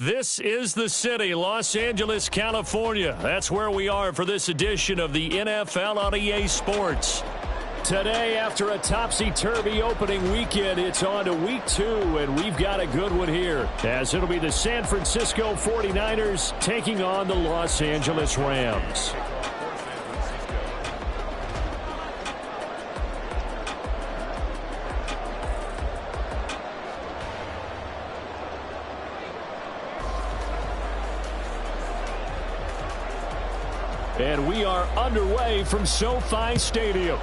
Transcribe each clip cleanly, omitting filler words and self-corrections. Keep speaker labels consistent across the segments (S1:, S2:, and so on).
S1: This is the city, Los Angeles, California. That's where we are for this edition of the NFL on EA Sports. Today, after a topsy-turvy opening weekend, it's on to week 2, and we've got a good one here, as it'll be the San Francisco 49ers taking on the Los Angeles Rams. And we are underway from SoFi Stadium.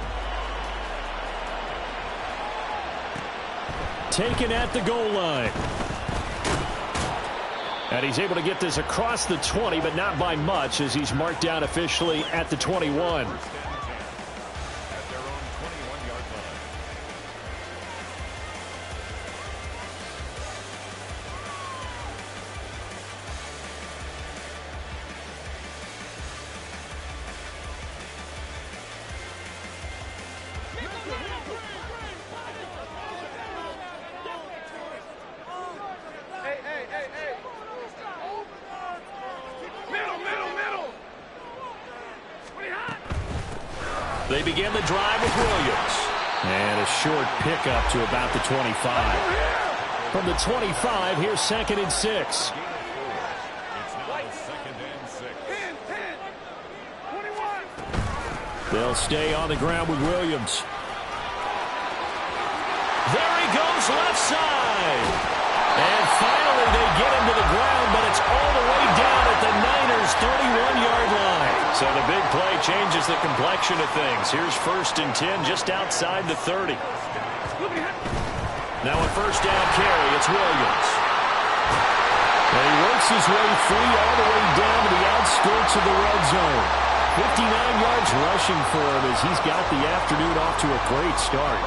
S1: Taken at the goal line. And he's able to get this across the 20, but not by much, as he's marked down officially at the 21. They begin the drive with Williams. And a short pickup to about the 25. From the 25, here's 2nd and 6. They'll stay on the ground with Williams. There he goes, left side. And finally they get him to the ground, but it's all the way down at the Niners' 31-yard line. So the big play changes the complexion of things. Here's 1st and 10 just outside the 30. Now a first down carry, it's Williams. And he works his way free all the way down to the outskirts of the red zone. 59 yards rushing for him as he's got the afternoon off to a great start.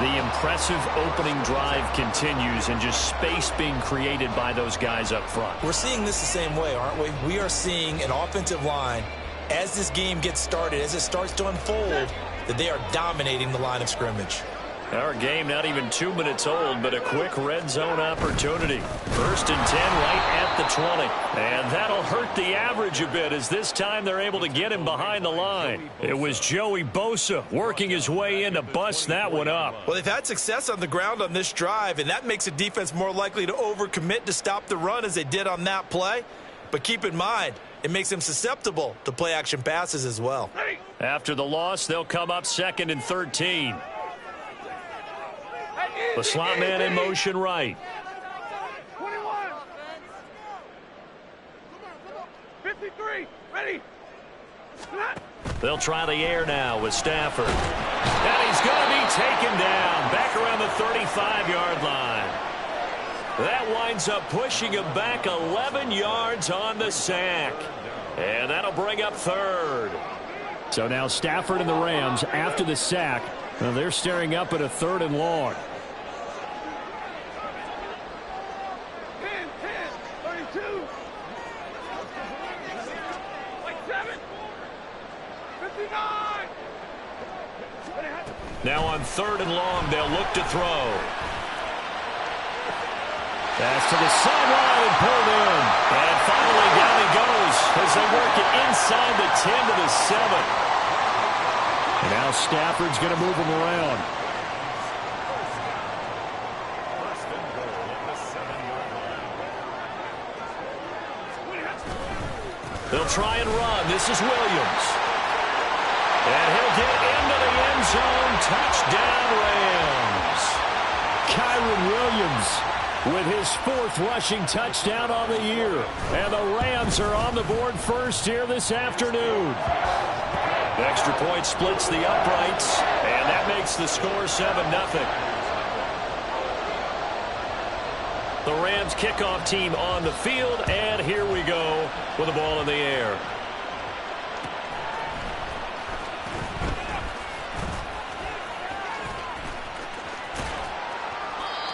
S1: The impressive opening drive continues, and just space being created by those guys up front.
S2: We're seeing this the same way, aren't we? We are seeing an offensive line, as this game gets started, as it starts to unfold, that they are dominating the line of scrimmage.
S1: Our game not even 2 minutes old, but a quick red zone opportunity. 1st and 10 right at the 20. And that'll hurt the average a bit, as this time they're able to get him behind the line. It was Joey Bosa working his way in to bust that one up.
S2: Well, they've had success on the ground on this drive, and that makes a defense more likely to overcommit to stop the run as they did on that play. But keep in mind, it makes them susceptible to play-action passes as well.
S1: After the loss, they'll come up 2nd and 13. The slot man in motion right.
S3: 21. 53. Ready.
S1: They'll try the air now with Stafford. And he's going to be taken down back around the 35-yard line. That winds up pushing him back 11 yards on the sack. And that'll bring up 3rd. So now Stafford and the Rams, after the sack, they're staring up at a 3rd and long.
S3: 32. Like 7. 59.
S1: Now on 3rd and long, they'll look to throw. Pass to the sideline and pulled in. And finally down he goes as they work it inside the 10 to the 7. And now Stafford's going to move him around. They'll try and run. This is Williams. And he'll get into the end zone. Touchdown, Rams. Kyren Williams with his 4th rushing touchdown on the year. And the Rams are on the board first here this afternoon. The extra point splits the uprights, and that makes the score 7-0. The Rams kickoff team on the field, and here we go with the ball in the air.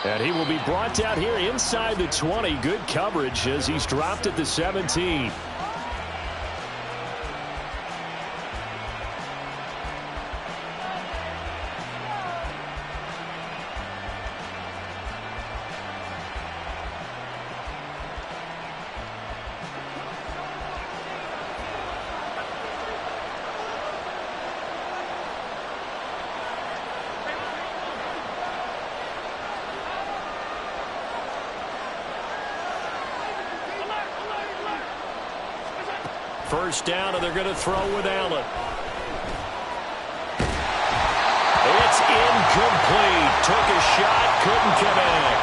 S1: And he will be brought down here inside the 20. Good coverage as he's dropped at the 17. first down, and they're going to throw with Allen. It's incomplete. Took a shot, couldn't connect.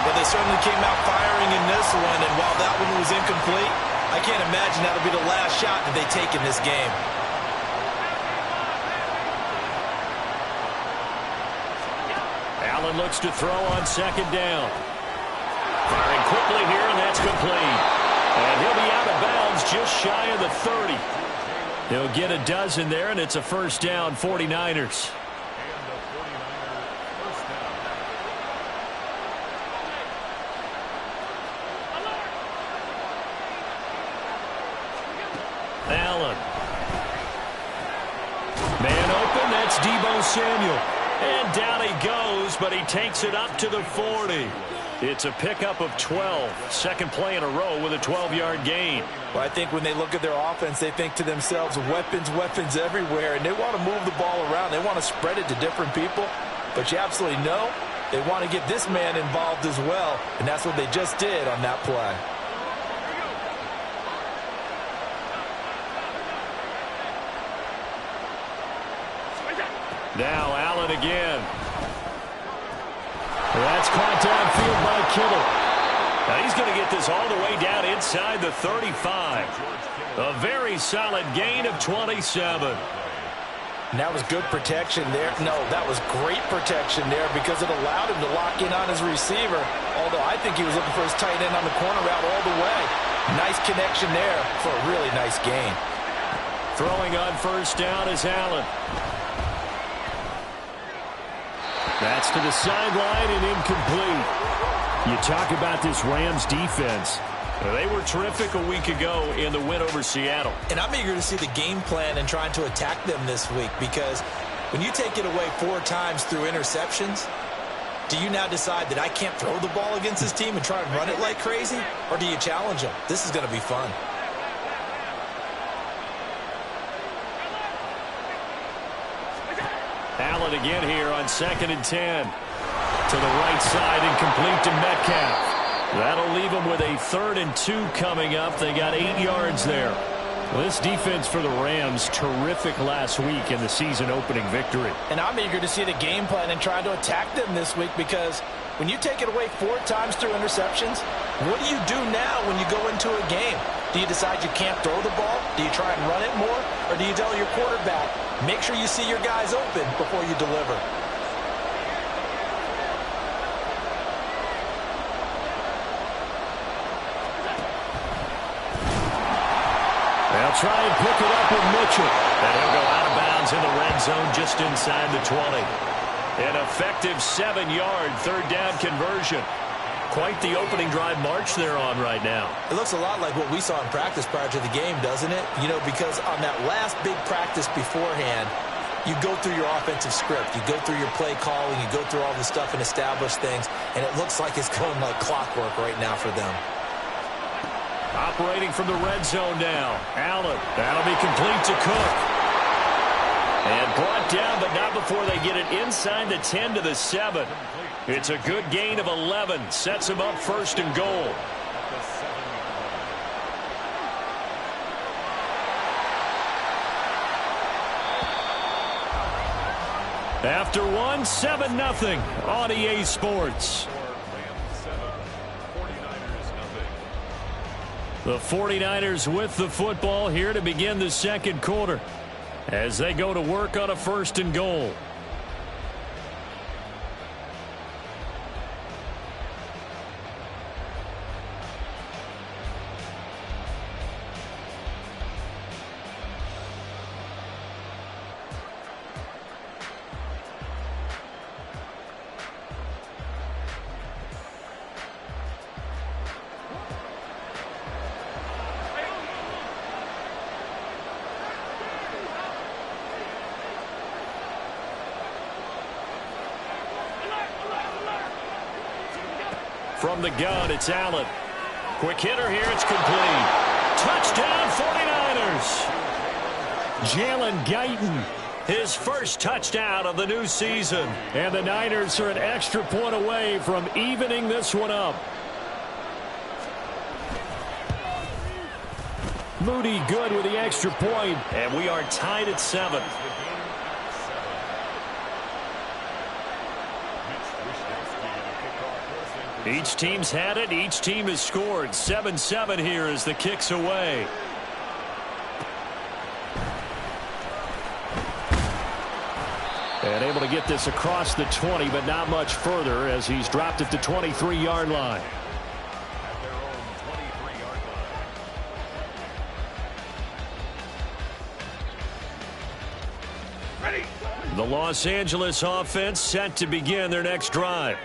S2: But they certainly came out firing in this one, and while that one was incomplete, I can't imagine that'll be the last shot that they take in this game.
S1: Allen looks to throw on second down. Firing quickly here, and that's complete. And he'll be out of bounds just shy of the 30. He'll get a dozen there, and it's a first down, 49ers. Allen. Man open, that's Deebo Samuel. And down he goes, but he takes it up to the 40. It's a pickup of 12. Second play in a row with a 12-yard gain.
S2: Well, I think when they look at their offense, they think to themselves, weapons, weapons everywhere, and they want to move the ball around. They want to spread it to different people. But you absolutely know they want to get this man involved as well, and that's what they just did on that play.
S1: Now Allen again. That's caught downfield by Kittle. Now he's going to get this all the way down inside the 35. A very solid gain of 27.
S2: And that was good protection there. No, that was great protection there because it allowed him to lock in on his receiver. Although I think he was looking for his tight end on the corner route all the way. Nice connection there for a really nice gain.
S1: Throwing on first down is Allen. That's to the sideline and incomplete. You talk about this Rams defense. They were terrific a week ago in the win over Seattle.
S2: And I'm eager to see the game plan and trying to attack them this week because when you take it away 4 times through interceptions, do you now decide that I can't throw the ball against this team and try and run it like crazy? Or do you challenge them? This is going to be fun.
S1: Allen again here on 2nd and 10. To the right side and complete to Metcalf. That'll leave them with a 3rd and 2 coming up. They got 8 yards there. Well, this defense for the Rams, terrific last week in the season opening victory.
S2: And I'm eager to see the game plan and try to attack them this week because when you take it away 4 times through interceptions, what do you do now when you go into a game? Do you decide you can't throw the ball? Do you try and run it more? Or do you tell your quarterback, make sure you see your guys open before you deliver?
S1: They'll try and pick it up with Mitchell. And he'll go out of bounds in the red zone just inside the 20. An effective 7-yard 3rd down conversion. Quite the opening drive march they're on right now.
S2: It looks a lot like what we saw in practice prior to the game, doesn't it? You know, because on that last big practice beforehand, you go through your offensive script. You go through your play calling. You go through all the stuff and establish things. And it looks like it's going like clockwork right now for them.
S1: Operating from the red zone now. Allen. That'll be complete to Cook. And brought down, but not before they get it inside the 10 to the 7. It's a good gain of 11. Sets him up 1st and goal. After 1, 7-0 on EA Sports. The 49ers with the football here to begin the 2nd quarter as they go to work on a 1st and goal. From the gun, it's Allen. Quick hitter here, it's complete. Touchdown, 49ers. Jalen Guyton, his first touchdown of the new season. And the Niners are an extra point away from evening this one up. Moody good with the extra point. And we are tied at 7. Each team's had it. Each team has scored. 7-7 here as the kick's away. And able to get this across the 20, but not much further as he's dropped at the 23-yard line. The Los Angeles offense set to begin their next drive.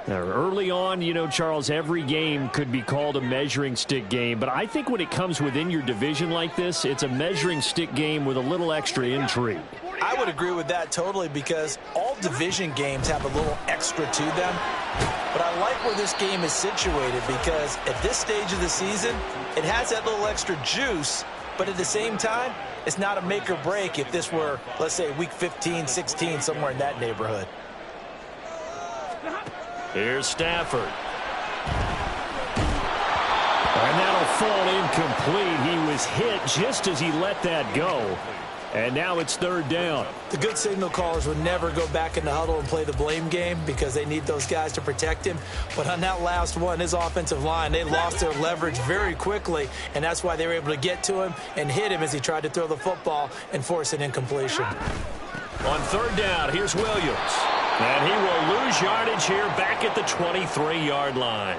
S1: Now, early on, you know, Charles, every game could be called a measuring stick game, but I think when it comes within your division like this, it's a measuring stick game with a little extra intrigue.
S2: I would agree with that totally because all division games have a little extra to them. But I like where this game is situated because at this stage of the season, it has that little extra juice, but at the same time, it's not a make or break if this were, let's say, week 15, 16, somewhere in that neighborhood.
S1: Here's Stafford. And that'll fall incomplete. He was hit just as he let that go. And now it's 3rd down.
S2: The good signal callers would never go back in the huddle and play the blame game because they need those guys to protect him. But on that last one, his offensive line, they lost their leverage very quickly, and that's why they were able to get to him and hit him as he tried to throw the football and force an incompletion.
S1: On 3rd down, here's Williams. And he will lose yardage here back at the 23-yard line.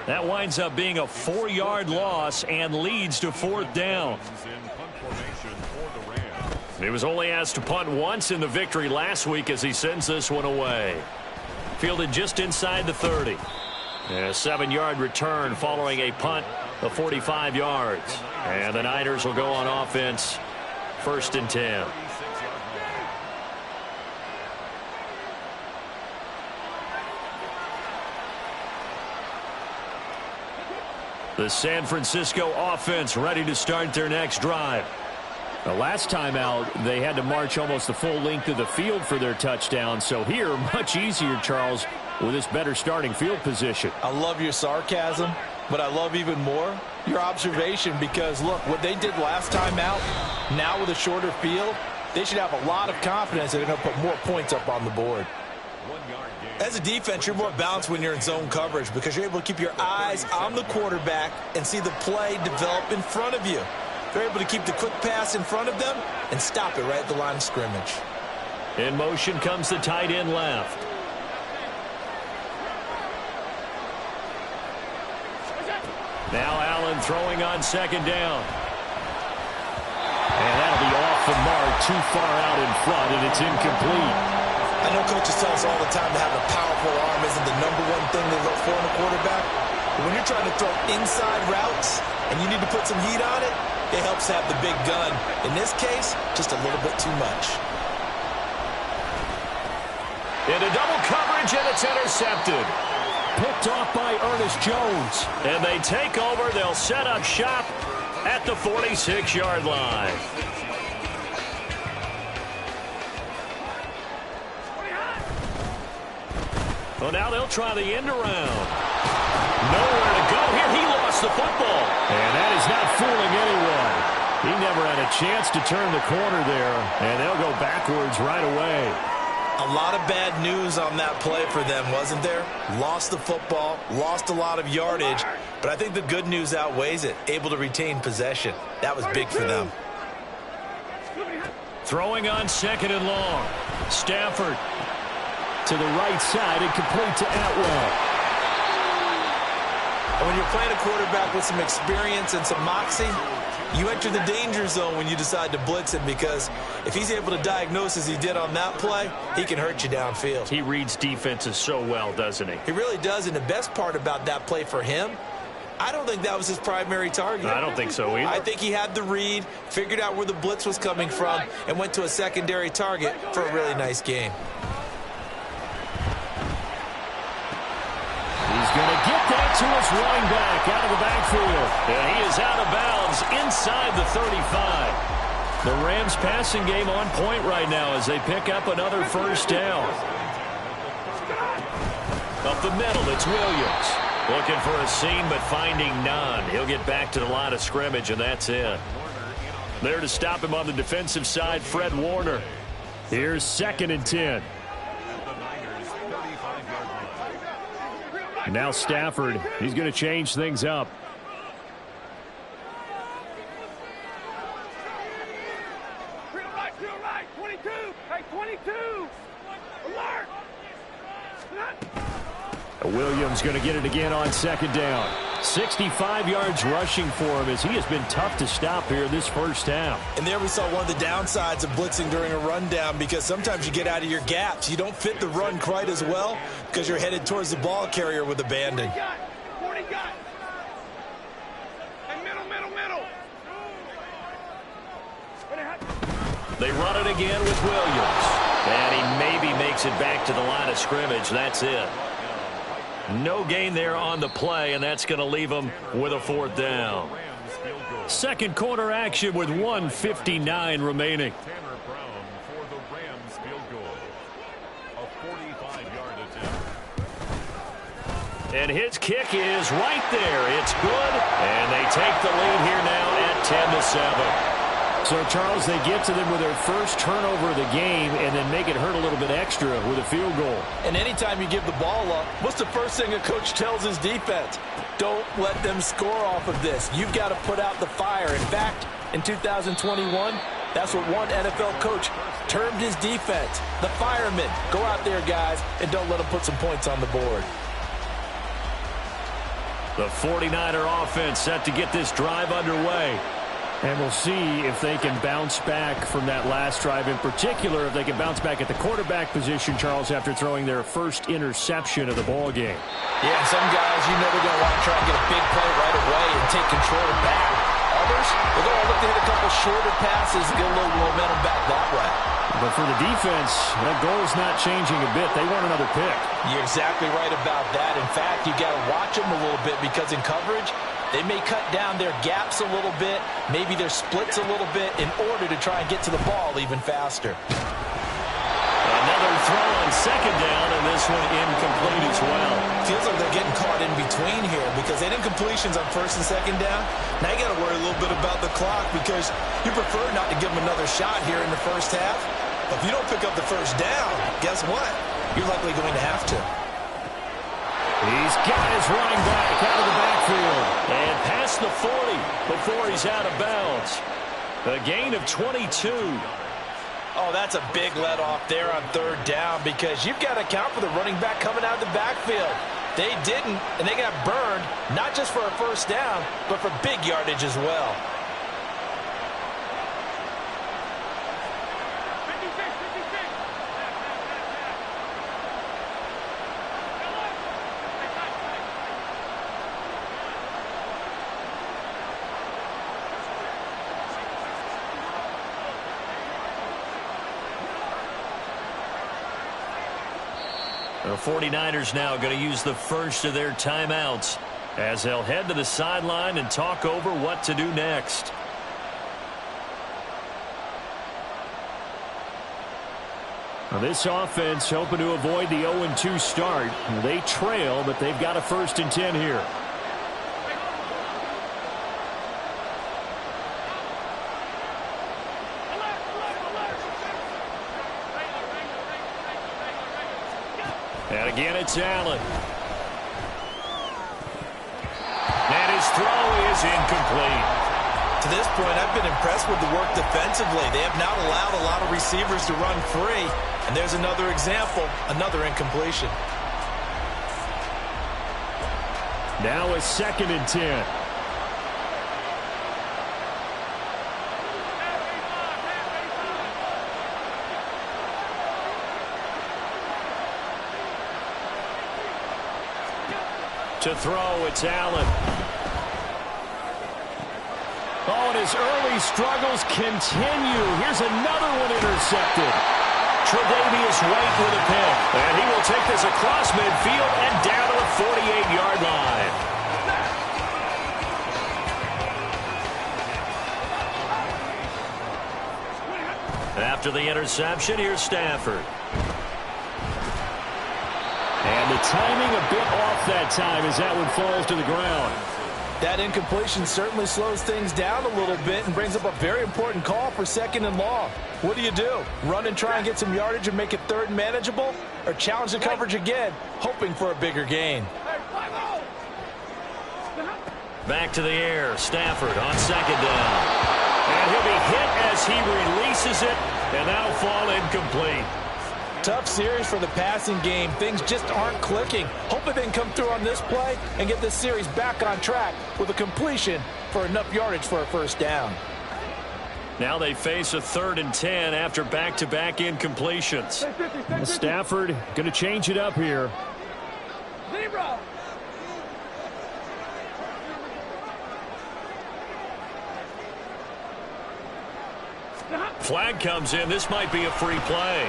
S1: That winds up being a 4-yard loss and leads to 4th down. He was only asked to punt once in the victory last week as he sends this one away. Fielded just inside the 30. A 7-yard return following a punt of 45 yards. And the Niners will go on offense 1st and 10. The San Francisco offense ready to start their next drive. The last time out, they had to march almost the full length of the field for their touchdown. So here, much easier, Charles, with this better starting field position.
S2: I love your sarcasm, but I love even more your observation because, look, what they did last time out, now with a shorter field, they should have a lot of confidence that they're going to put more points up on the board. As a defense, you're more balanced when you're in zone coverage because you're able to keep your eyes on the quarterback and see the play develop in front of you. They're able to keep the quick pass in front of them and stop it right at the line of scrimmage.
S1: In motion comes the tight end left. Now Allen throwing on 2nd down. And that'll be off the mark, too far out in front, and it's incomplete.
S2: I know coaches tell us all the time that having a powerful arm isn't the #1 thing they look for in a quarterback. But when you're trying to throw inside routes and you need to put some heat on it, it helps have the big gun. In this case, just a little bit too much.
S1: Into double coverage, and it's intercepted. Picked off by Ernest Jones. And they take over. They'll set up shop at the 46-yard line. Well, now they'll try the end around. Nowhere to go here. He lost the football. And that is not fooling anyone. He never had a chance to turn the corner there. And they'll go backwards right away.
S2: A lot of bad news on that play for them, wasn't there? Lost the football, lost a lot of yardage. But I think the good news outweighs it. Able to retain possession. That was big for them.
S1: Throwing on 2nd and long. Stafford to the right side and complete to Atwell.
S2: And when you're playing a quarterback with some experience and some moxie, you enter the danger zone when you decide to blitz him because if he's able to diagnose as he did on that play, he can hurt you downfield.
S1: He reads defenses so well, doesn't he?
S2: He really does, and the best part about that play for him, I don't think that was his primary target.
S1: I don't think so either.
S2: I think he had the read, figured out where the blitz was coming from, and went to a secondary target for a really nice game.
S1: He's going to get that to his running back out of the backfield. And he is out of bounds inside the 35. The Rams passing game on point right now as they pick up another 1st down. Up the middle, it's Williams. Looking for a seam, but finding none. He'll get back to the line of scrimmage, and that's it. There to stop him on the defensive side, Fred Warner. Here's 2nd and 10. Now Stafford, he's going to change things up.
S3: Right, 22. Hey, 22. Alert.
S1: Williams going to get it again on 2nd down. 65 yards rushing for him as he has been tough to stop here this first half.
S2: And there we saw one of the downsides of blitzing during a rundown, because sometimes you get out of your gaps. You don't fit the run quite as well because you're headed towards the ball carrier with abandon.
S3: 40 got. Hey, middle.
S1: They run it again with Williams. And he maybe makes it back to the line of scrimmage. That's it. No gain there on the play, and that's going to leave him with a 4th down. Second quarter action with 1:59 remaining.
S4: Tanner Brown for the Rams field goal. A 45-yard attempt.
S1: And his kick is right there. It's good, and they take the lead here now at 10-7. So, Charles, they get to them with their first turnover of the game and then make it hurt a little bit extra with a field goal.
S2: And anytime you give the ball up, what's the first thing a coach tells his defense? Don't let them score off of this. You've got to put out the fire. In fact, in 2021, that's what one NFL coach termed his defense. The firemen. Go out there, guys, and don't let them put some points on the board.
S1: The 49er offense set to get this drive underway. And we'll see if they can bounce back from that last drive. In particular, if they can bounce back at the quarterback position, Charles, after throwing their first interception of the ball game.
S2: Yeah, some guys, you know they're going to want to try and get a big play right away and take control back. Others, they're going to look to hit a couple shorter passes and get a little momentum back that way.
S1: But for the defense, that goal is not changing a bit. They want another pick.
S2: You're exactly right about that. In fact, you got to watch them a little bit, because in coverage, they may cut down their gaps a little bit, maybe their splits a little bit, in order to try and get to the ball even faster.
S1: Another throw on 2nd down, and this one incomplete as well.
S2: Feels like they're getting caught in between here, because they had incompletions on 1st and 2nd down. Now you got to worry a little bit about the clock, because you prefer not to give them another shot here in the first half. But if you don't pick up the first down, guess what? You're likely going to have to.
S1: He's got his running back out of the backfield and past the 40 before he's out of bounds. A gain of 22.
S2: Oh, that's a big let off there on 3rd down, because you've got to account for the running back coming out of the backfield. They didn't, and they got burned, not just for a first down, but for big yardage as well.
S3: 56.
S1: The 49ers now going to use the first of their timeouts as they'll head to the sideline and talk over what to do next. Now this offense hoping to avoid the 0-2 start. They trail, but they've got a 1st and 10 here. And again, it's Allen. And his throw is incomplete.
S2: To this point, I've been impressed with the work defensively. They have not allowed a lot of receivers to run free. And there's another example, another incompletion.
S1: Now a 2nd and 10. To throw, it's Allen. Oh, and his early struggles continue. Here's another one intercepted. Tre'Davious White with a pick. And he will take this across midfield and down to the 48-yard line. After the interception, here's Stafford. And the timing a bit off that time as that one falls to the ground.
S2: That incompletion certainly slows things down a little bit and brings up a very important call for 2nd and long. What do? Run and try and get some yardage and make it 3rd and manageable? Or challenge the coverage again, hoping for a bigger gain?
S1: Back to the air. Stafford on 2nd down. And he'll be hit as he releases it, and that'll fall incomplete.
S2: Tough series for the passing game. Things just aren't clicking. Hoping they can come through on this play and get this series back on track with a completion for enough yardage for a 1st down.
S1: Now they face a 3rd and 10 after back-to-back incompletions. Stafford going to change it up here.
S3: Zero.
S1: Flag comes in. This might be a free play.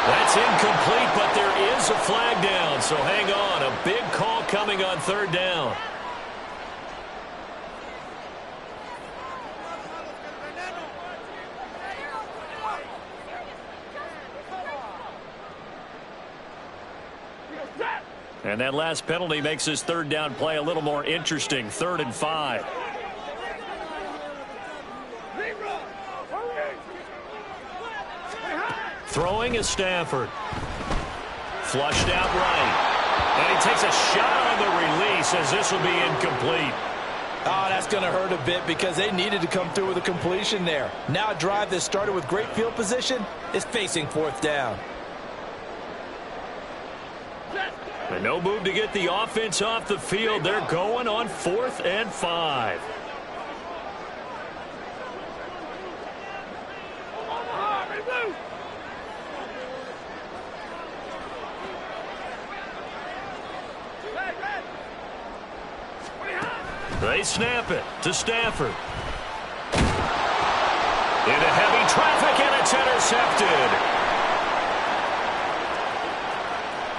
S1: That's incomplete, but there is a flag down, so hang on. A big call coming on 3rd down. And that last penalty makes this 3rd down play a little more interesting. 3rd and 5. Throwing is Stafford. Flushed out right. And he takes a shot on the release as this will be incomplete.
S2: Oh, that's going to hurt a bit because they needed to come through with a completion there. Now a drive that started with great field position is facing 4th down.
S1: And no move to get the offense off the field. They're going on 4th and 5. They snap it to Stafford. Into heavy traffic, and it's intercepted.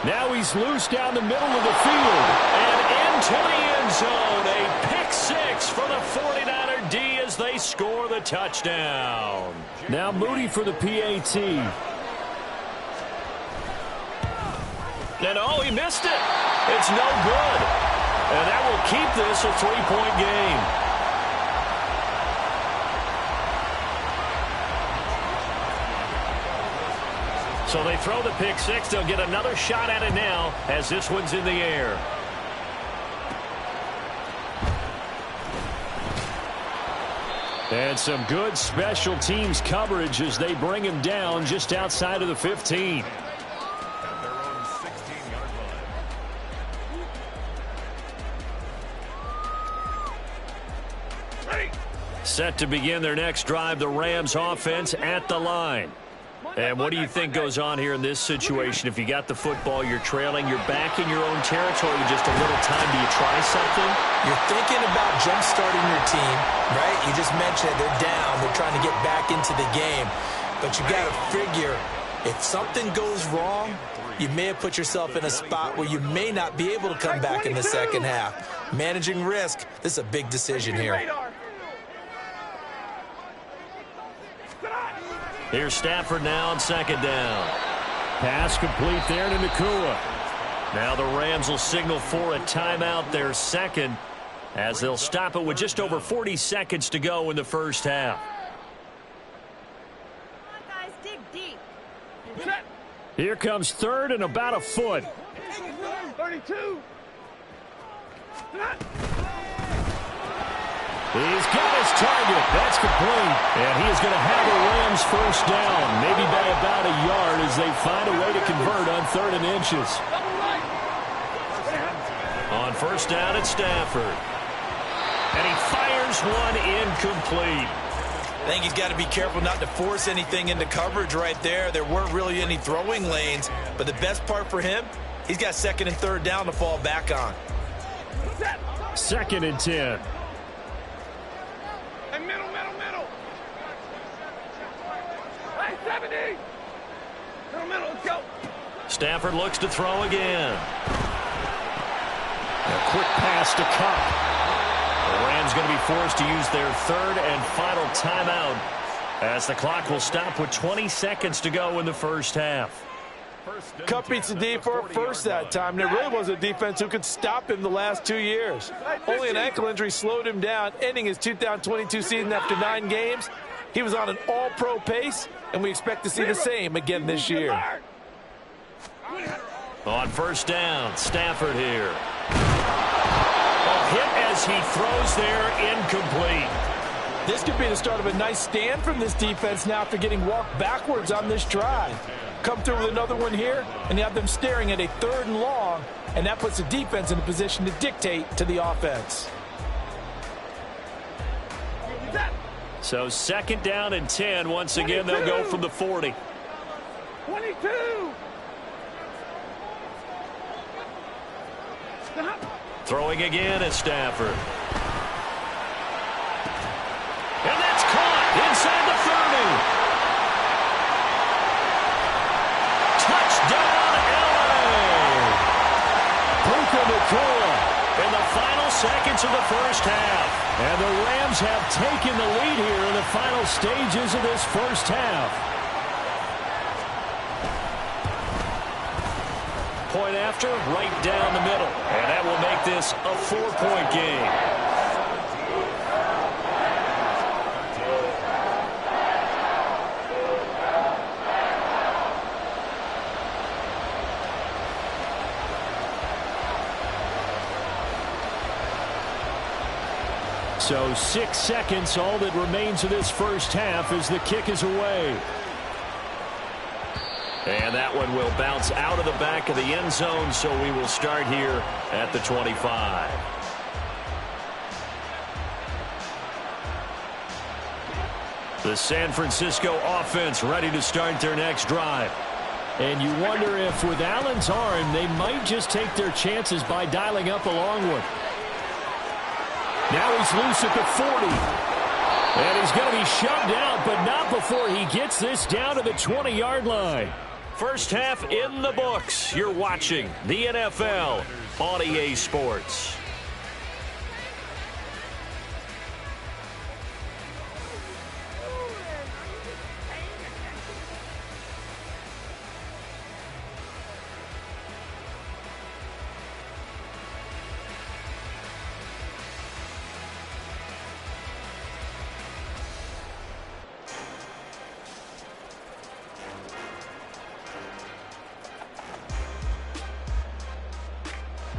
S1: Now he's loose down the middle of the field. And into the end zone. A pick 6 for the 49er D as they score the touchdown. Now Moody for the PAT. And oh, he missed it. It's no good. And that will keep this a 3-point game. So they throw the pick 6. They'll get another shot at it now as this one's in the air. And some good special teams coverage as they bring him down just outside of the 15. Set to begin their next drive, the Rams offense at the line. And what do you think goes on here in this situation? If you got the football, you're trailing, you're back in your own territory with just a little time. Do you try something?
S2: You're thinking about jump-starting your team, right? You just mentioned it. They're down. They're trying to get back into the game. But you got to figure, if something goes wrong, you may have put yourself in a spot where you may not be able to come back in the 2nd half. Managing risk, this is a big decision here.
S1: Here's Stafford now on 2nd down. Pass complete there to Nacua. Now the Rams will signal for a timeout, their 2nd, as they'll stop it with just over 40 seconds to go in the 1st half.
S5: Come on, guys, dig deep.
S1: Here comes 3rd and about a foot.
S3: 32.
S1: He's got his target. That's complete. And he is going to have the Rams 1st down, maybe by about a yard as they find a way to convert on 3rd and inches. On 1st down, it's Stafford. And he fires one incomplete.
S2: I think he's got to be careful not to force anything into coverage right there. There weren't really any throwing lanes. But the best part for him, he's got 2nd and 3rd down to fall back on.
S1: 2nd and 10.
S3: Middle. Hey, 70. Middle, let's go.
S1: Stafford looks to throw again. A quick pass to Kupp. The Rams going to be forced to use their 3rd and final timeout as the clock will stop with 20 seconds to go in the 1st half.
S4: First and
S2: Cup beats the
S4: 10
S2: D
S4: at
S2: for a
S4: 40-yard
S2: first that
S4: line.
S2: time. There really wasn't a defense who could stop him the last 2 years. Only an ankle injury slowed him down, ending his 2022 season after 9 games. He was on an all-pro pace, and we expect to see the same again this year.
S1: On first down, Stafford here. A hit as he throws there, incomplete.
S2: This could be the start of a nice stand from this defense now after getting walked backwards on this drive. Come through with another one here, and you have them staring at a 3rd and long, and that puts the defense in a position to dictate to the offense.
S1: So 2nd down and 10. Once again, they'll go from the 40.
S3: 22.
S1: Throwing again is Stafford. And that's caught inside the 30. Touchdown, LA! Puka Nacua in the final seconds of the first half. And the Rams have taken the lead here in the final stages of this first half. Point after, right down the middle. And that will make this a 4-point game. So 6 seconds, all that remains of this first half as the kick is away. And that one will bounce out of the back of the end zone, so we will start here at the 25. The San Francisco offense ready to start their next drive. And you wonder if with Allen's arm, they might just take their chances by dialing up a long one. Now he's loose at the 40. And he's going to be shoved out, but not before he gets this down to the 20-yard line. First half in the books. You're watching the NFL on EA Sports.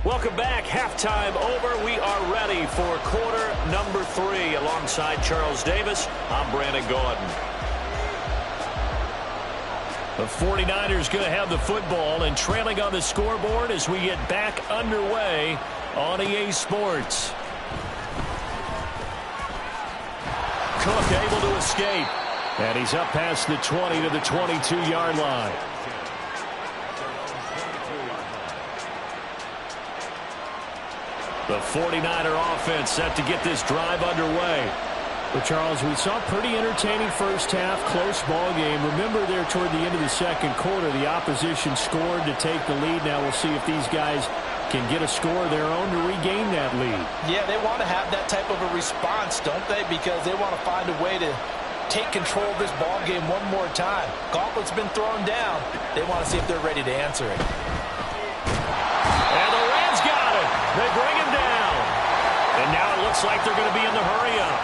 S1: Welcome back. Halftime over. We are ready for quarter number 3. Alongside Charles Davis, I'm Brandon Gaudin. The 49ers going to have the football and trailing on the scoreboard as we get back underway on EA Sports. Cook able to escape. And he's up past the 20 to the 22-yard line. The 49er offense set to get this drive underway. But, Charles, we saw a pretty entertaining first half, close ball game. Remember there toward the end of the second quarter, the opposition scored to take the lead. Now we'll see if these guys can get a score of their own to regain that lead.
S2: Yeah, they want to have that type of a response, don't they? Because they want to find a way to take control of this ball game one more time. Gauntlet's been thrown down. They want to see if they're ready to answer it.
S1: And the Rams got it. They bring him down. And now it looks like they're going to be in the hurry-up.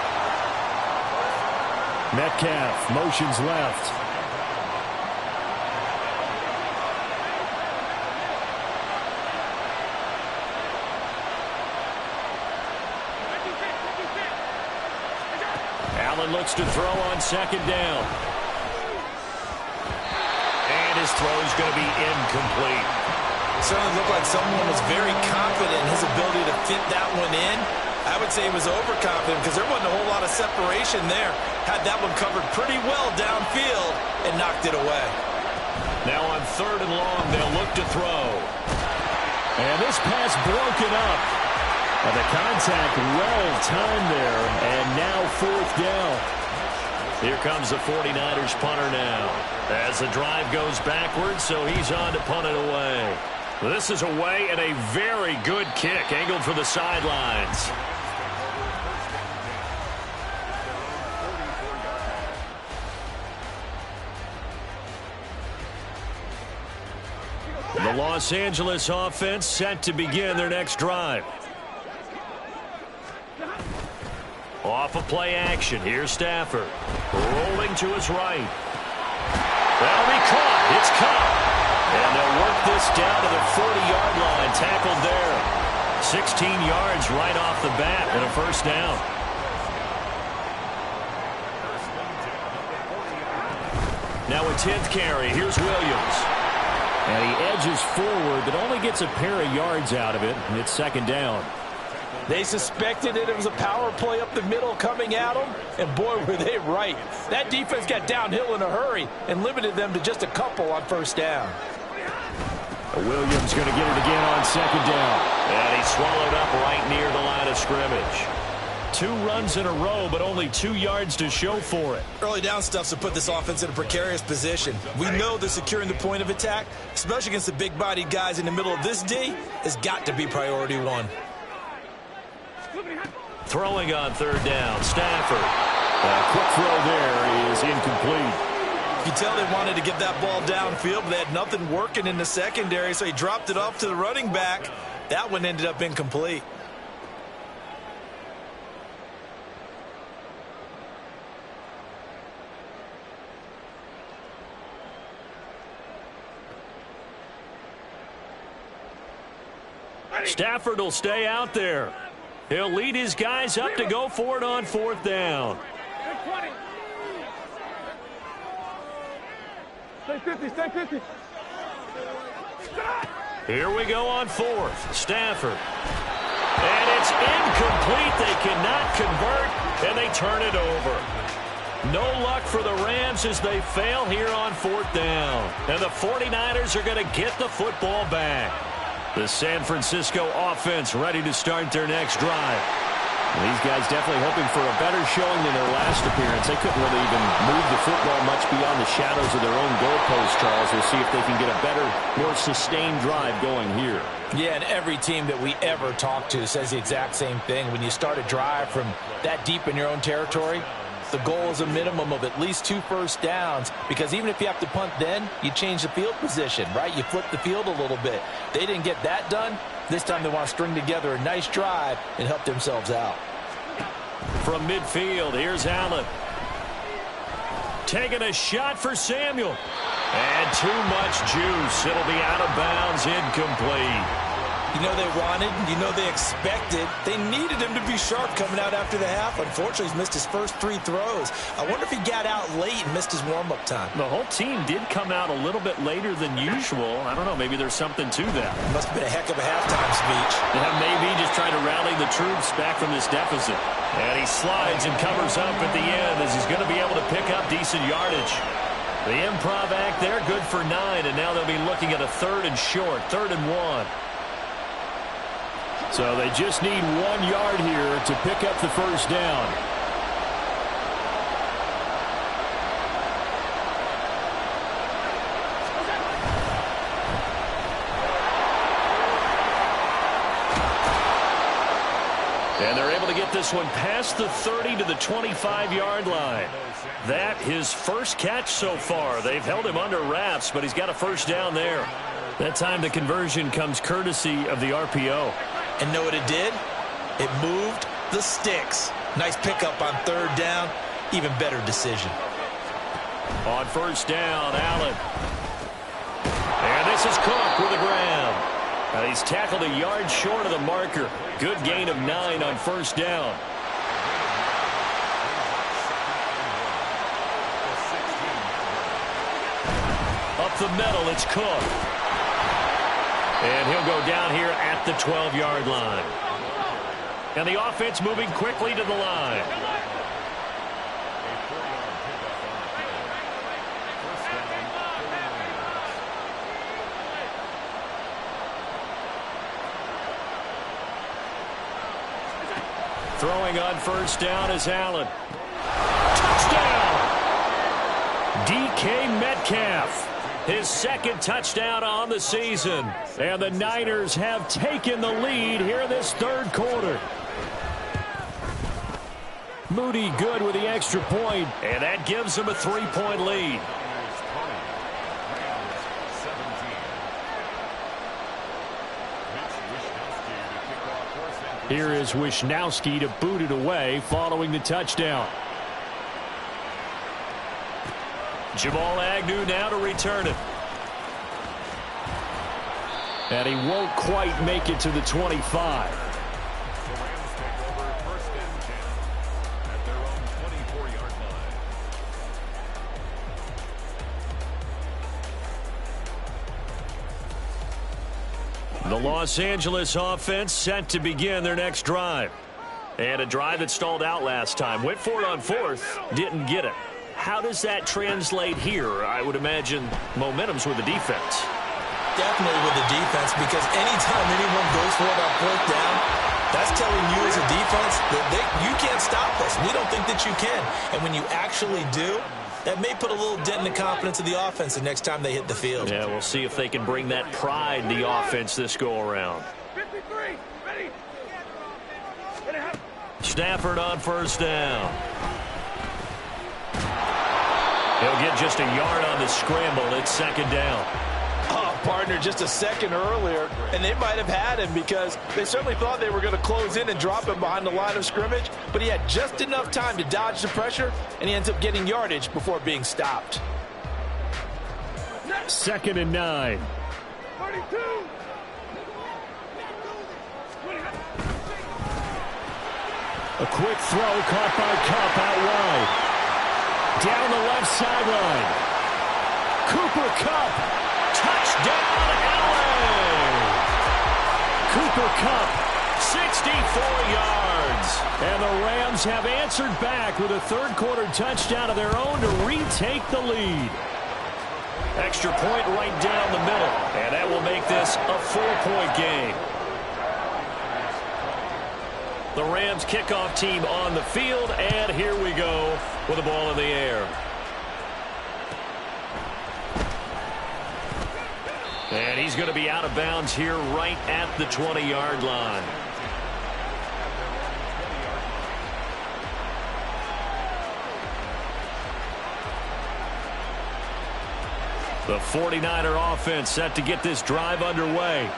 S1: Metcalf motions left. Allen looks to throw on second down. And his throw is going to be incomplete.
S2: It certainly looked like someone was very confident in his ability to fit that one in. I would say he was overconfident because there wasn't a whole lot of separation there. Had that one covered pretty well downfield and knocked it away.
S1: Now on third and long, they'll look to throw. And this pass broken up. And the contact well timed there. And now fourth down. Here comes the 49ers punter now. As the drive goes backwards, so he's on to punt it away. This is away and a very good kick angled for the sidelines. The Los Angeles offense set to begin their next drive. Off of play action. Here's Stafford. Rolling to his right. That'll be caught. It's caught. And they'll work this down to the 40-yard line. Tackled there. 16 yards right off the bat and a first down. Now a 10th carry. Here's Williams. And he edges forward, but only gets a pair of yards out of it. And it's second down.
S2: They suspected it was a power play up the middle coming at them, and boy, were they right. That defense got downhill in a hurry and limited them to just a couple on first down.
S1: Williams going to get it again on second down. And he swallowed up right near the line of scrimmage. 2 runs in a row, but only 2 yards to show for it.
S2: Early down stuff's to put this offense in a precarious position. We know they're securing the point of attack, especially against the big-bodied guys in the middle of this D, has got to be priority 1.
S1: Throwing on third down, Stafford. A quick throw there is incomplete.
S2: You can tell they wanted to get that ball downfield, but they had nothing working in the secondary, so he dropped it off to the running back. That one ended up incomplete.
S1: Stafford will stay out there. He'll lead his guys up to go for it on fourth down.
S3: Stay 50, stay 50.
S1: Here we go on fourth. Stafford. And it's incomplete. They cannot convert, and they turn it over. No luck for the Rams as they fail here on fourth down. And the 49ers are going to get the football back. The San Francisco offense ready to start their next drive.
S5: These guys definitely hoping for a better showing than their last appearance. They couldn't really even move the football much beyond the shadows of their own goalpost, Charles. We'll see if they can get a better, more sustained drive going here.
S2: Yeah, and every team that we ever talk to says the exact same thing. When you start a drive from that deep in your own territory, the goal is a minimum of at least 2 first downs, because even if you have to punt then, you change the field position, right? You flip the field a little bit. They didn't get that done. This time they want to string together a nice drive and help themselves out.
S1: From midfield, here's Allen. Taking a shot for Samuel. And too much juice. It'll be out of bounds, incomplete.
S2: You know they wanted, you know they expected. They needed him to be sharp coming out after the half. Unfortunately, he's missed his first 3 throws. I wonder if he got out late and missed his warm-up time.
S1: The whole team did come out a little bit later than usual. I don't know, maybe there's something to that.
S2: Must have been a heck of a halftime speech.
S1: Yeah, maybe just trying to rally the troops back from this deficit. And he slides and covers up at the end as he's going to be able to pick up decent yardage. The improv act there, good for 9, and now they'll be looking at a 3rd and short, 3rd and 1.
S5: So they just need 1 yard here to pick up the first down.
S1: And they're able to get this one past the 30 to the 25-yard line. That his first catch so far. They've held him under wraps, but he's got a first down there. That time the conversion comes courtesy of the RPO.
S2: And know what it did? It moved the sticks. Nice pickup on 3rd down. Even better decision.
S1: On first down, Allen. And this is Cook with the ground. Now he's tackled a yard short of the marker. Good gain of 9 on first down. Up the middle, it's Cook. And he'll go down here at the 12-yard line. And the offense moving quickly to the line. Throwing on first down is Allen. Touchdown! DK Metcalf. His 2nd touchdown on the season. And the Niners have taken the lead here in this 3rd quarter. Moody good with the extra point, and that gives them a 3-point lead. Here is Wisnowski to boot it away following the touchdown. Jamal Agnew now to return it. And he won't quite make it to the 25.
S4: The Rams take over first and 10 at their own 24-yard line.
S1: The Los Angeles offense set to begin their next drive. And a drive that stalled out last time. Went for it on fourth, didn't get it. How does that translate here? I would imagine momentum's with the defense.
S2: Definitely with the defense, because anytime anyone goes for it on fourth down, that's telling you as a defense that you can't stop us. We don't think that you can. And when you actually do, that may put a little dent in the confidence of the offense the next time they hit the field.
S1: Yeah, we'll see if they can bring that pride in the offense this go-around.
S3: 53, ready.
S1: Stafford on first down. He'll get just a yard on the scramble. It's second down.
S2: Oh, partner, just a second earlier, and they might have had him because they certainly thought they were going to close in and drop him behind the line of scrimmage, but he had just enough time to dodge the pressure, and he ends up getting yardage before being stopped.
S1: 2nd and 9.
S3: 42.
S1: A quick throw caught by Kupp out wide. Down the left sideline. Cooper Kupp. Touchdown, LA. Cooper Kupp, 64 yards. And the Rams have answered back with a third-quarter touchdown of their own to retake the lead. Extra point right down the middle. And that will make this a 4-point game. The Rams kickoff team on the field, and here we go with the ball in the air. And he's going to be out of bounds here right at the 20-yard line. The 49er offense set to get this drive underway.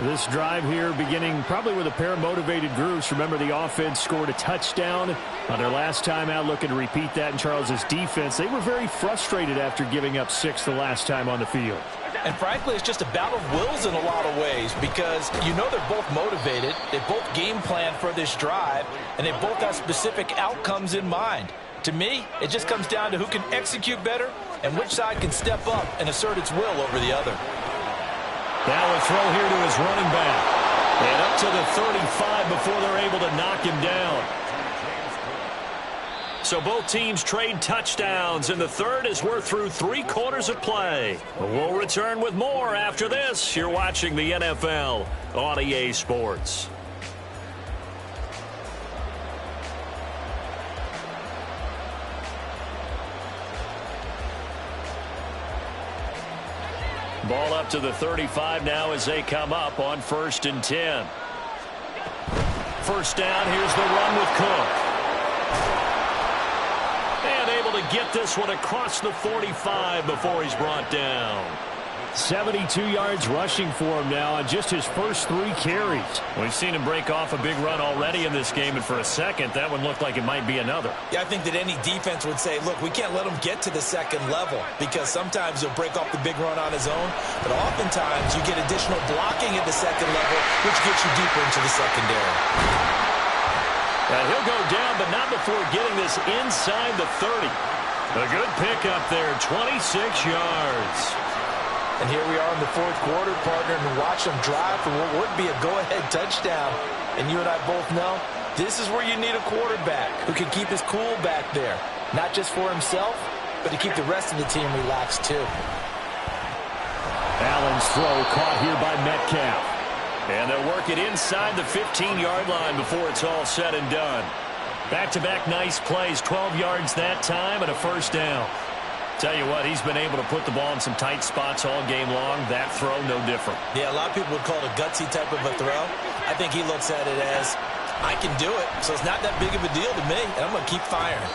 S1: This drive here beginning probably with a pair of motivated groups. Remember, the offense scored a touchdown on their last time out, looking to repeat that in Charles's defense. They were very frustrated after giving up 6 the last time on the field.
S2: And frankly, it's just a battle of wills in a lot of ways because you know they're both motivated, they both game plan for this drive, and they both have specific outcomes in mind. To me, it just comes down to who can execute better and which side can step up and assert its will over the other.
S1: Now a throw here to his running back. And up to the 35 before they're able to knock him down. So both teams trade touchdowns in the third as we're through 3 quarters of play. We'll return with more after this. You're watching the NFL on EA Sports. Ball up to the 35 now as they come up on 1st and 10. First down, here's the run with Cook. And able to get this one across the 45 before he's brought down. 72 yards rushing for him now on just his first 3 carries. We've seen him break off a big run already in this game, and for a second, that one looked like it might be another.
S2: Yeah, I think that any defense would say, look, we can't let him get to the second level because sometimes he'll break off the big run on his own, but oftentimes you get additional blocking at the second level, which gets you deeper into the secondary.
S1: And he'll go down, but not before getting this inside the 30. A good pickup there, 26 yards.
S2: And here we are in the 4th quarter, partner, and watch them drive for what would be a go-ahead touchdown. And you and I both know this is where you need a quarterback who can keep his cool back there. Not just for himself, but to keep the rest of the team relaxed too.
S1: Allen's throw caught here by Metcalf. And they'll work it inside the 15-yard line before it's all said and done. Back-to-back nice plays, 12 yards that time and a first down. Tell you what, he's been able to put the ball in some tight spots all game long. That throw, no different.
S2: Yeah, a lot of people would call it a gutsy type of a throw. I think he looks at it as, I can do it, so it's not that big of a deal to me, and I'm going to keep firing.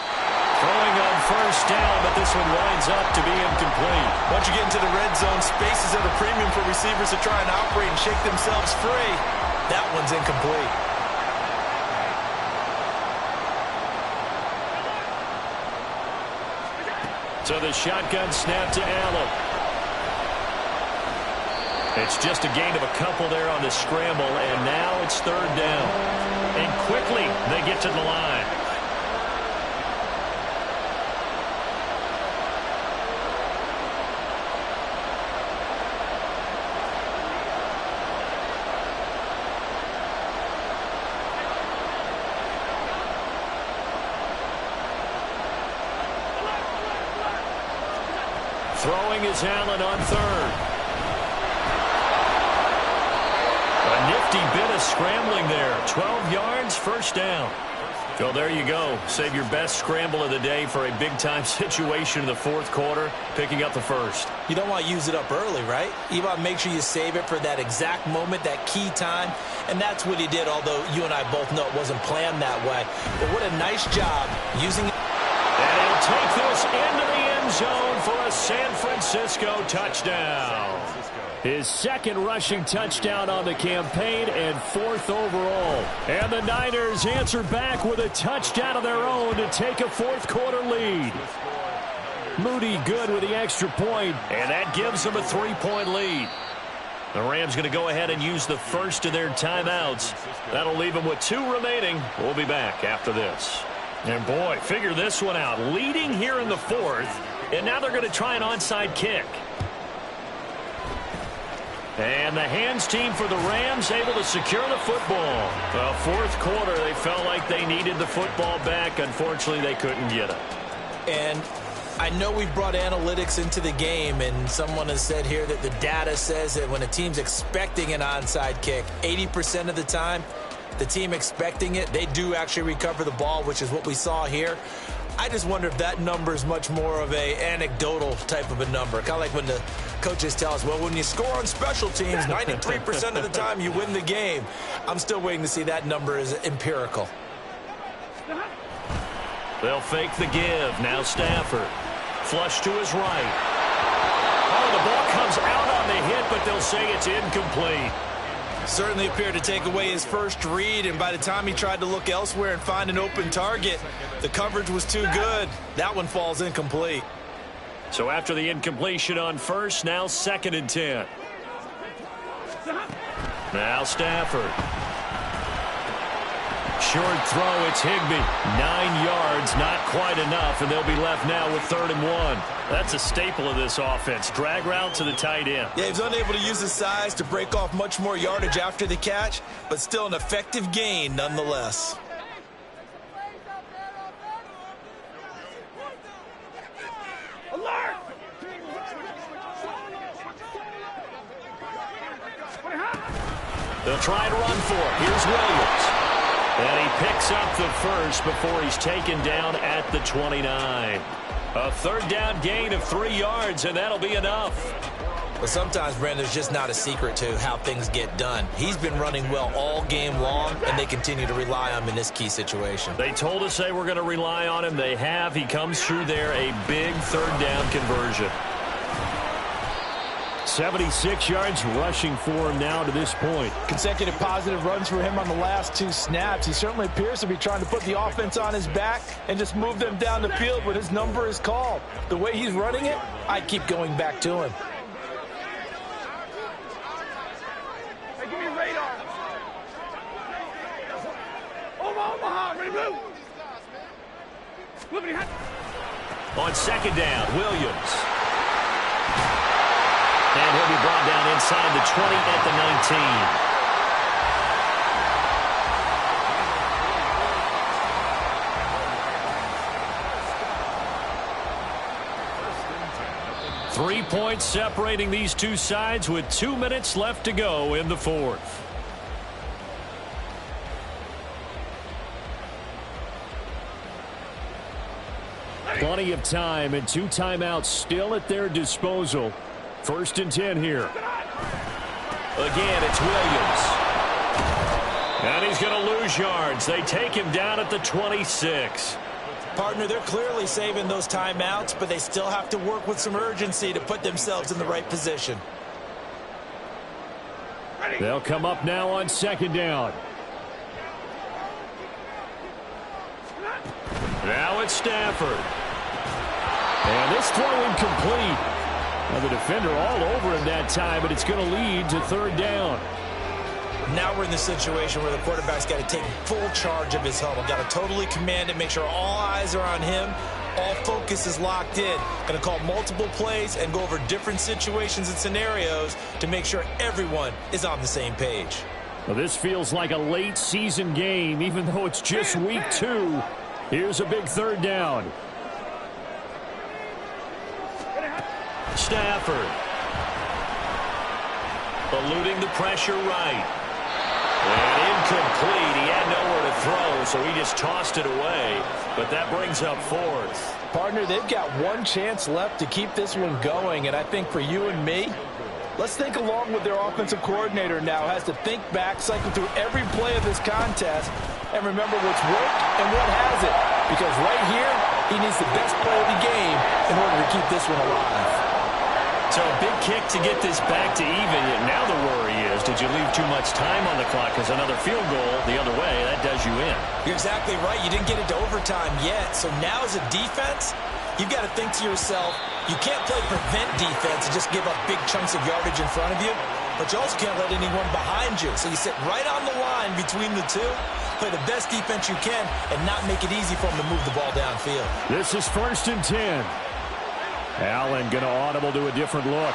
S1: Throwing on first down, but this one winds up to be incomplete.
S2: Once you get into the red zone, space is at a premium for receivers to try and operate and shake themselves free. That one's incomplete.
S5: So the shotgun snap to Allen. It's just a gain of a couple there on the scramble, and now it's third down. And quickly they get to the line. Throwing is Allen on third. A nifty bit of scrambling there. 12 yards, first down. So there you go. Save your best scramble of the day for a big-time situation in the fourth quarter, picking up the first.
S2: You don't want to use it up early, right? You want to make sure you save it for that exact moment, that key time. And that's what he did, although you and I both know it wasn't planned that way. But what a nice job using it.
S5: And he'll take this into the end zone for a San Francisco touchdown. His second rushing touchdown on the campaign and fourth overall. And the Niners answer back with a touchdown of their own to take a fourth quarter lead. Moody good with the extra point, and that gives them a 3-point lead. The Rams going to go ahead and use the first of their timeouts. That'll leave them with 2 remaining. We'll be back after this. And boy, figure this one out. Leading here in the fourth, and now they're going to try an onside kick. And the hands team for the Rams able to secure the football. The fourth quarter, they felt like they needed the football back. Unfortunately, they couldn't get it.
S2: And I know we've brought analytics into the game, and someone has said here that the data says that when a team's expecting an onside kick, 80% of the time, the team expecting it, they do actually recover the ball, which is what we saw here. I just wonder if that number is much more of a anecdotal type of a number. Kind of like when the coaches tell us, well, when you score on special teams, 93% of the time you win the game. I'm still waiting to see that number is empirical.
S5: They'll fake the give. Now Stafford. Flush to his right. Oh, the ball comes out on the hit, but they'll say it's incomplete.
S2: Certainly appeared to take away his first read, and by the time he tried to look elsewhere and find an open target, the coverage was too good. That one falls incomplete.
S5: So after the incompletion on first, now 2nd and 10. Now Stafford. Short throw, it's Higbee. 9 yards, not quite enough, and they'll be left now with 3rd and 1. That's a staple of this offense. Drag route to the tight end.
S2: Yeah, he was unable to use his size to break off much more yardage after the catch, but still an effective gain nonetheless.
S3: Alert!
S5: They'll try to run for it. Here's Williams. And he picks up the first before he's taken down at the 29. A 3rd down gain of 3 yards, and that'll be enough.
S2: But sometimes, Brandon, there's just not a secret to how things get done. He's been running well all game long, and they continue to rely on him in this key situation.
S5: They told us they were going to rely on him. They have. He comes through there, a big 3rd down conversion. 76 yards rushing for him now to this point.
S6: Consecutive positive runs for him on the last 2 snaps. He certainly appears to be trying to put the offense on his back and just move them down the field when his number is called. The way he's running it, I keep going back to him.
S3: Hey, give me radar. Omaha, ready, blue. Liberty hot.
S5: On 2nd down, Williams. And he'll be brought down inside the 20 at the 19. 3 points separating these two sides with 2 minutes left to go in the fourth. Plenty of time and 2 timeouts still at their disposal. 1st and 10 here. Again, it's Williams. And he's going to lose yards. They take him down at the 26.
S2: Partner, they're clearly saving those timeouts, but they still have to work with some urgency to put themselves in the right position.
S5: They'll come up now on 2nd down. Now it's Stafford. And this throw incomplete. Now the defender all over him that time, but it's going to lead to third down.
S2: Now we're in the situation where the quarterback's got to take full charge of his huddle. Got to totally command it, make sure all eyes are on him. All focus is locked in. Going to call multiple plays and go over different situations and scenarios to make sure everyone is on the same page.
S5: Well, this feels like a late season game, even though it's just week 2. Here's a big third down. Stafford. Eluding the pressure right. And incomplete. He had nowhere to throw, so he just tossed it away. But that brings up fourth.
S6: Partner, they've got one chance left to keep this one going, and I think for you and me, let's think along with their offensive coordinator now. Has to think back, cycle through every play of this contest, and remember what's worked and what hasn't. Because right here, he needs the best play of the game in order to keep this one alive.
S5: So a big kick to get this back to even. Now the worry is, did you leave too much time on the clock? Because another field goal the other way, that does you in.
S2: You're exactly right. You didn't get into overtime yet. So now as a defense, you've got to think to yourself, you can't play prevent defense and just give up big chunks of yardage in front of you. But you also can't let anyone behind you. So you sit right on the line between the two, play the best defense you can, and not make it easy for them to move the ball downfield.
S5: This is 1st and 10. Allen going to audible to a different look.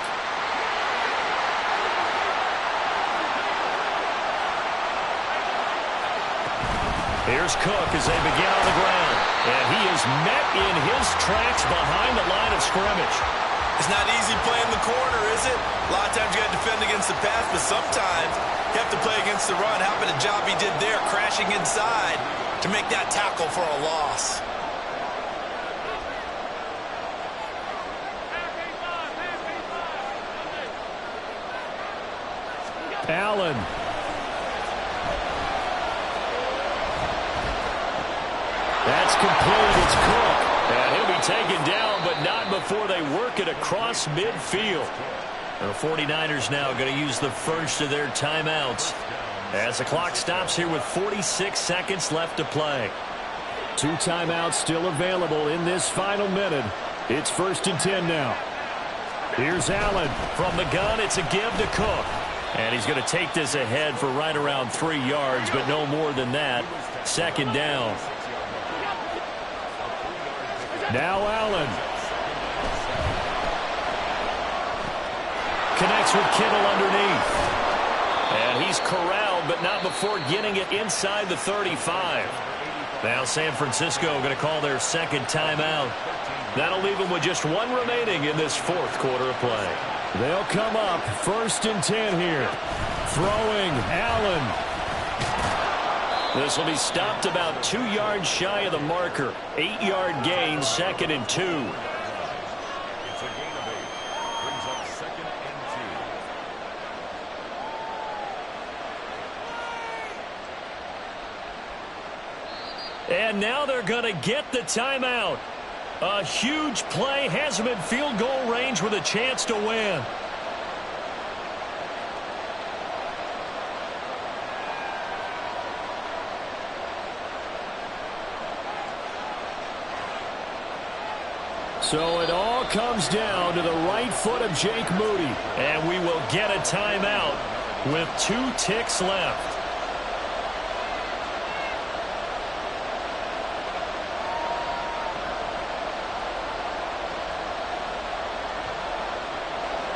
S5: Here's Cook as they begin on the ground. And he is met in his tracks behind the line of scrimmage.
S7: It's not easy playing the corner, is it? A lot of times you got to defend against the pass, but sometimes you have to play against the run. How about a job he did there, crashing inside to make that tackle for a loss?
S5: Allen. That's complete. It's Cook. And he'll be taken down, but not before they work it across midfield. The 49ers now going to use the first of their timeouts as the clock stops here with 46 seconds left to play. 2 timeouts still available in this final minute. It's 1st and 10 now. Here's Allen. From the gun, it's a give to Cook. And he's going to take this ahead for right around 3 yards, but no more than that. 2nd down. Now Allen. Connects with Kittle underneath. And he's corralled, but not before getting it inside the 35. Now San Francisco going to call their 2nd timeout. That'll leave them with just 1 remaining in this 4th quarter of play. They'll come up 1st and 10 here. Throwing Allen. This will be stopped about 2 yards shy of the marker. 8-yard gain, 2nd and 2.
S4: It's a gain of 8. Brings up 2nd and 2.
S5: And now they're going to get the timeout. A huge play has him in field goal range with a chance to win. So it all comes down to the right foot of Jake Moody. And we will get a timeout with 2 ticks left.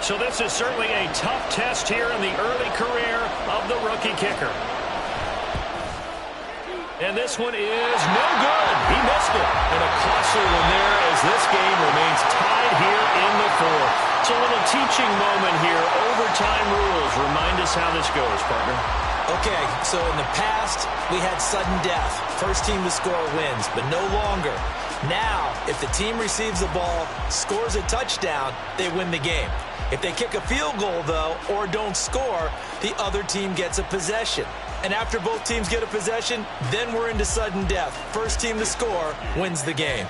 S5: So this is certainly a tough test here in the early career of the rookie kicker. And this one is no good. He missed it. And a costly one there as this game remains tied here in the 4th. So a little teaching moment here. Overtime rules. Remind us how this goes, partner.
S2: Okay, so in the past, we had sudden death. First team to score wins, but no longer. Now, if the team receives the ball, scores a touchdown, they win the game. If they kick a field goal, though, or don't score, the other team gets a possession. And after both teams get a possession, then we're into sudden death. First team to score wins the game.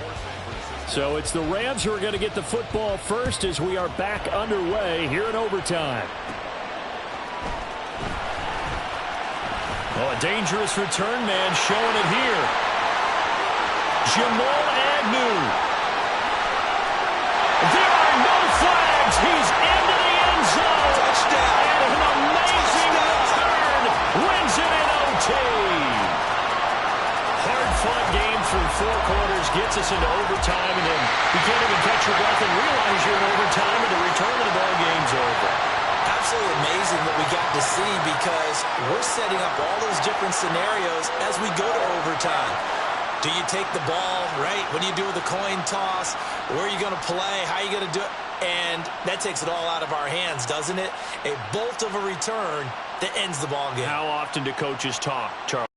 S5: So it's the Rams who are going to get the football first as we are back underway here in overtime. Oh, a dangerous return man showing it here. Jamal Agnew.
S1: through 4 quarters, gets us into overtime, and then you can't even catch your breath and realize you're in overtime, and the return of the ball game's over.
S2: Absolutely amazing what we got to see, because we're setting up all those different scenarios as we go to overtime. Do you take the ball, right? What do you do with the coin toss? Where are you going to play? How are you going to do it? And that takes it all out of our hands, doesn't it? A bolt of a return that ends the ball game.
S5: How often do coaches talk, Charles?